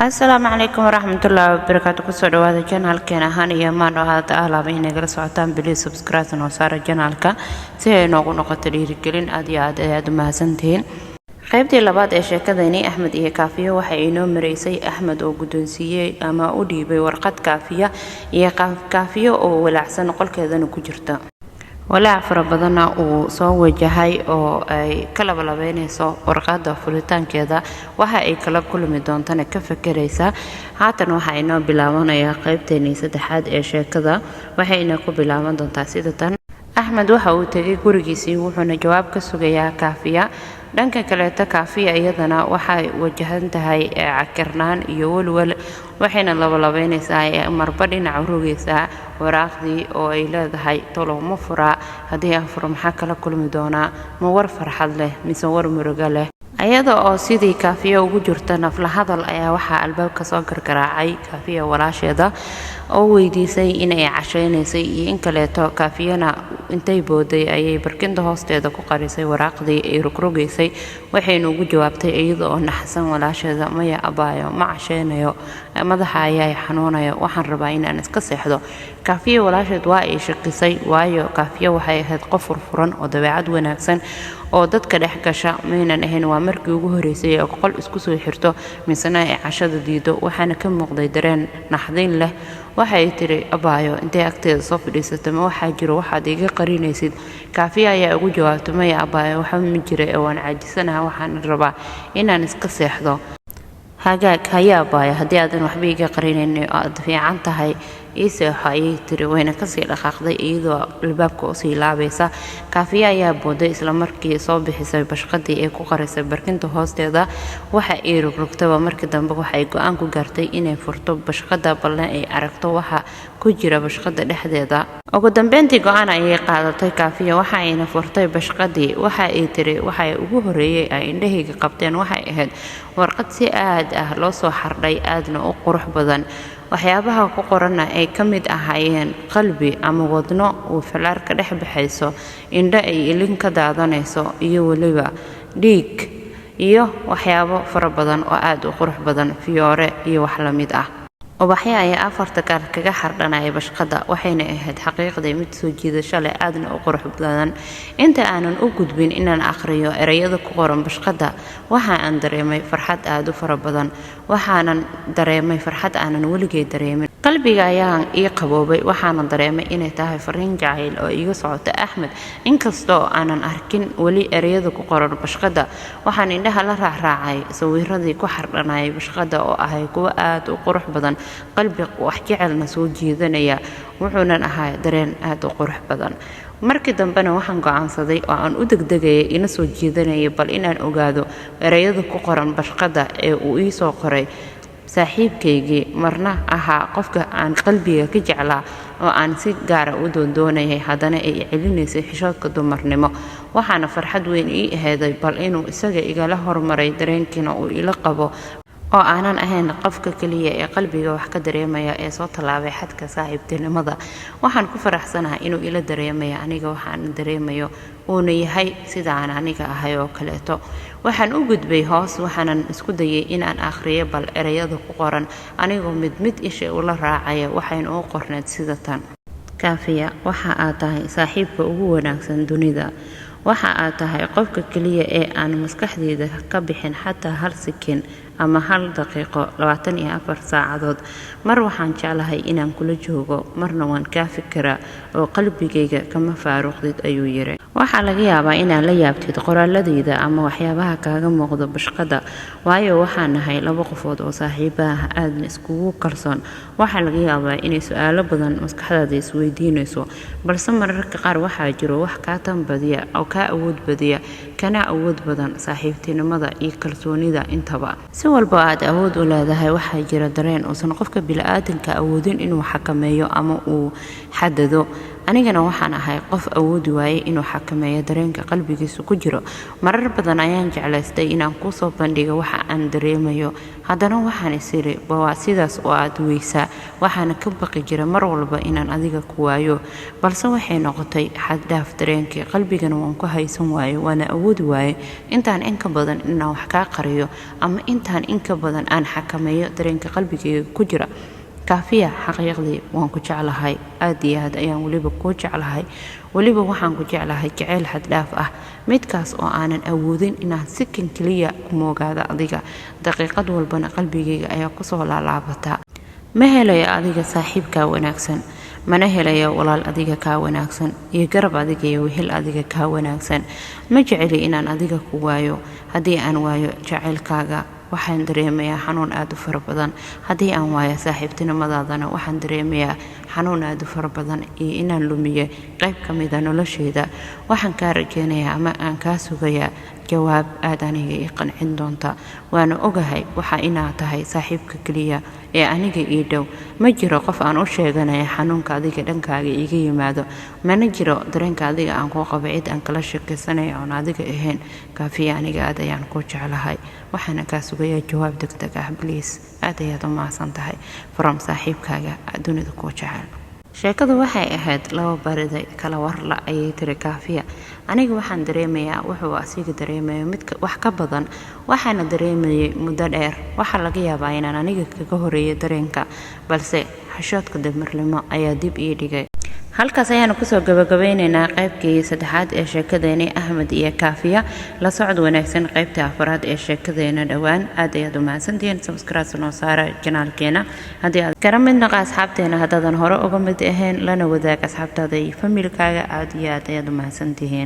السلام عليكم ورحمة الله وبركاته. كسر هذا الجنال كان هاني يمان وهذا أهلا بينا جلس وعتان بلي سبسكرايب وصار الجنال كا سي نقطة رجلين أدي ما سنتين qaybtii labaad ee sheekadani Axmed iyo Kaafiya waxa inoo mareysay Axmed oo guddoonsiiyay ama u dhiibay warqad Kaafiya iyo Kaafiya oo walaacsan qolkeedana ku jirta walaac fara badan oo soo wajahay oo ay kala labeynayso warqadda fulitaankeeda waxa ay kala kulmi doontana ka fakaraysa haatan waxa inoo bilaabanayaa qaybteeni saddexaad ee sheekada waxayna ku bilaaban doontaa sida tan Axmed waxa uu tagay gurigiisii wuxuuna jawaab ka sugayaa Kaafiya dhanka kale Kaafiya iyadana waxay wajahan tahay cakirnaan iyo walwal waxayna labeynaysaa marba dhinac rogaysaa waraaqdii oo ay leedahay tolo ma fura hadii afur maxaa kala kulmi doona ma war farxad leh mise war murugo leh ayada oo sidii Kaafiya ugu jirta nafla hadal ayaa waxa albaabka soo gargaraacay Kaafiya walaasheeda oo weydiisay inay casheynaysay iyo in kale Kaafiyana intay booday ayay barkinta hoosteeda ku qarisay waraaqdii ay rogrogaysay waxayna ugu jawaabtay iyada oo naxsan walaasheeda maya abaayo ma casheynayo madaxa ayaa xanuunayo waxaan rabaa inaan iska seexdo Kaafiya walaasheed waa ay shaqisay waayo Kaafiya waxay ahayd qof furfuran oo dabeecad wanaagsan oo dadka dhex gasha meelan ahayn waa markii ugu horeysay oo qol isku soo xirto misna ay cashada diido waxaana ka muuqday dareen naxdin leh waxay tiri abaayo intee agteeda soo fadhiisatay ma waxa jiro waxaad iga qarinaysid Kaafiya ayaa ugu jawaabtay maya abaayo waxa ma jiro ee waan caajisanahay waxaan rabaa inaan iska seexdo hagaag haya abaayo haddii aadan waxba iga qarinaynin oo aad fiican tahay إيسا هاي تري وين كسر الأخذ إيذا الباب كوسي لابسة كافية يا بودي إسلام مركي صوب حساب بشقدي إيكو قرص بركنتو هوست هذا وحقيرو ركتبه مركي دم بوحيجو أنكو جرتي إني فرتو بشقدة بلنا إيه عرفتو وح كجرا بشقدة لحد هذا وقدام بنتي قانا إيه قاعدة كافية وحين فرتي بشقدي وحقي تري وحي وجهري عنده قبتين وحي هاد ورقد سياد أهلو صحر لي آدنا وقرح بدن waxyaabaha ku qorana ay kamid ahaayeen qalbi ama wadno oo falaar ka dhex baxayso indha ay ilin ka daadanayso iyo waliba dhiig iyo waxyaabo fara badan oo aad u qurux badan fiyoore iyo wax la mid ah ubaxya ay afarta kar kaga xardhanay bashqada waxayna ahayd xaqiiqday mid soo jiidasho leh aadna u qurux badan inta aanan u gudbin inaan akhriyo erayada ku qoran bashqada waxa aan dareemay farxad aad u fara badan waxaanan dareemay farxad aanan waligay dareemin qalbiga ayaan ii qaboobay waxaanan dareemay inay tahay fariin jacayl oo iga socota Axmed inkastoo aanan arkin wali erayada ku qoran bashqada waxaan indhaha la raacay sawiradii ku xardhanay bashqada oo ahay kuwa aad u qurux badan qalbi wax jecelna soo jiidanaya wuxuuna ahaa dareen aad u qurux badan markii dambena waxaan go'aansaday oo aan u degdegay ina soo jiidanaya bal inaan ogaado erayada ku qoran bashqada ee uu ii soo qoray saaxiibkaygi marna ahaa qofka aan qalbiga ka jeclaa oo aan si gaar ah u doonayay hadana ay celinaysay xishoodka dumarnimo waxaana farxad weyn ii aheeday bal inuu isaga igala hormaray dareenkiina uu ila qabo oo aanan ahayn qofka kaliya ee qalbiga wax ka dareemaya ee soo talaabay xadka saaxiibtinimada waxaan ku faraxsanahay inuu ila dareemayo aniga waxaan dareemayo oo yahay sida aan aniga ahay oo kaleeto waxaan u gudbay hoos waxaanan isku dayay in aan akhriyo bal erayada ku qoran anigoo mid isha ula raacaya waxaan u qorneed sida tan Kaafiya waxa aad tahay saaxiibka ugu wanaagsan dunida waxa aad tahay qofka kaliya ee aan maskaxdeeda ka bixin xataa hal sekin ama hal daqiiqo 24 saacadood mar waxaan jeclahay inaan kula joogo marna waan ka fikiraa oo qalbigayga kama faaruqdid ayuu yiri waxa laga yaabaa inaan la yaabtid qoraaladayda ama waxyaabaha kaaga muuqdo bashqada waayo waxaan nahay laba qofood oo saaxiibaha aad iskugu kalsoon waxa laga yaabaa inay su'aalo badan maskaxdaada isweydiinayso balse mararka qaar waxa jiro wax ka tanbadiya oo ka awood badiya kana awood badan saaxiibtinimada iyo kalsoonida intaba si walba aad awood u leedahay waxa jira dareen oo san qofka bini'aadamka awoodin inuu xakameeyo ama uu xadado anigana waxaan ahay qof awoodi waayay inuu xakameeyo dareenka qalbigiisa ku jiro marar badan ayaan jeclaystay inaan ku soo bandhigo waxa aan dareemayo haddana waxaan isiri waa sidaas oo aad weysaa waxaana ka baqi jira mar walba inaan adiga ku waayo balse waxay noqotay xad dhaaf dareenkii qalbigana waan ku haysan waayo waana awoodi waayay intaan in ka badan inaan wax kaa qariyo ama intaan in ka badan aan xakameeyo dareenka qalbigayga ku jira kaafiya xaqiiqdii waan ku jeclahay aad iyo aad ayaan weliba ku jeclahay weliba waxaan ku jeclahay jacayl xad dhaaf ah midkaas oo aanan awoodin inaan si kaliya ku moogaado adiga daqiiqad walbana qalbigayga ayaa ku soo laalaabata ma helayo adiga saaxiibka wanaagsan mana helayo walaal adiga ka wanaagsan iyo garab adiga iyo wehel adiga ka wanaagsan ma jeceli inaan adiga ku waayo haddii aan waayo jacaylkaaga waxaan dareemayaa xanuun aad u fara badan haddii aan waayo saaxiibtinimadaadana waxaan dareemayaa xanuun aad u fara badan iyo inaan lumiyo qayb ka mid ah noloshayda waxaan kaa rajaynayaa ama aan kaa sugayaa jawaab aad aniga ii qancin doonta waana ogahay waxa inaad tahay saaxiibka kaliya ee aniga ii dhow ma jiro qof aan u sheeganaya xanuunka adiga dhankaaga iiga yimaado mana jiro dareenka adiga aan ku qabo cid aan kala sheekaysanaya oon adiga ahayn kaafiya aniga aad ayaan ku jeclahay waxaana kaa sugayaa jawaab degdeg ah bliis aad ayaad u mahadsan tahay from saaxiibkaaga dunida ku jecel sheekadu waxay ahayd laba barida kala warla ayay tiri kaafiya aniga waxaan dareemayaa wuxuu asiga dareemayo mid wax ka badan waxaana dareemayay muddo dheer waxa laga yaabaa inaan aniga kaga horeeyo dareenka balse xashoodka damarlimo ayaa dib ii dhigay halkaas ayaanu kusoo gabagabeynaynaa qaybkii saddexaad ee sheekadeena Ahmed iyo Kaafiya la socod wanaagsan qaybta afraad ee sheekadeena dhawaan aad ayaad u mahadsantihiin subscribe noo saara channelkeena haddii aad ka mid noqo asxaabteena haddaadan hore uga mid ahayn lana wadaag asxaabtaada iyo familkaaga aad iyo aad ayaad u mahadsantihiin